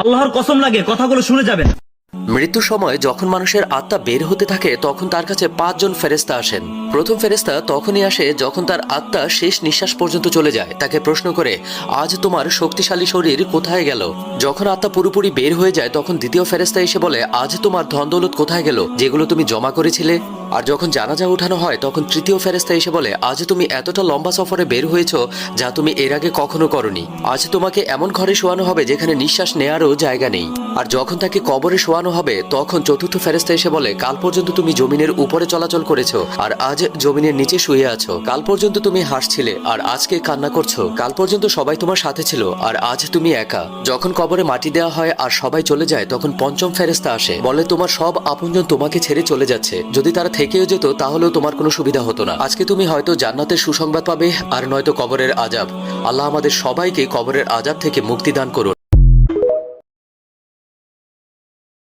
আল্লাহর কসম লাগে কথাগুলো শুনে যাবেন। মৃত্যুর সময় যখন মানুষের আত্মা বের হতে থাকে তখন তার কাছে 5 জন ফেরেশতা আসেন। প্রথম ফেরেশতা তখনই আসে যখন তার আত্মা শেষ নিঃশ্বাস পর্যন্ত চলে যায়। তাকে প্রশ্ন করে, আজ তোমার শক্তিশালী শরীর কোথায় গেল? যখন আত্মা পুরোপুরি বের হয়ে যায় তখন দ্বিতীয় ফেরেশতা এসে বলে, আজ তোমার ধন দৌলত কোথায় গেল যেগুলো তুমি জমা করেছিলে? আর যখন জানাজা উঠানো হয় তখন তৃতীয় ফেরেশতা এসে বলে, আজ তুমি এতটা লম্বা সফরে বের হয়েছো যা তুমি এর আগে কখনো করনি। আজ তোমাকে এমন ঘরে শোয়ানো হবে যেখানে নিঃশ্বাস নেয়ারও জায়গা নেই। আর যখন তাকে কবরে শোয়ানো হবে তখন চতুর্থ ফেরেশতা এসে বলে, কাল পর্যন্ত তুমি জমিনের উপরে চলাচল করেছো আর আজ জমিনের নিচে শুয়ে আছো। কাল পর্যন্ত তুমি হাসছিলে আর আজকে কান্না করছো। কাল পর্যন্ত সবাই তোমার সাথে ছিল আর আজ তুমি একা। যখন কবরে মাটি দেওয়া হয় আর সবাই চলে যায় তখন পঞ্চম ফেরেশতা আসে, বলে তোমার সব আপনজন তোমাকে ছেড়ে চলে যাচ্ছে। যদি তারা থেকেও যেত তাহলেও তোমার কোনো সুবিধা হতো না। আজকে তুমি হয়তো জান্নাতের সুসংবাদ পাবে আর নয়তো কবরের আযাব। আল্লাহ আমাদের সবাইকে কবরের আযাব থেকে মুক্তি দান করুন।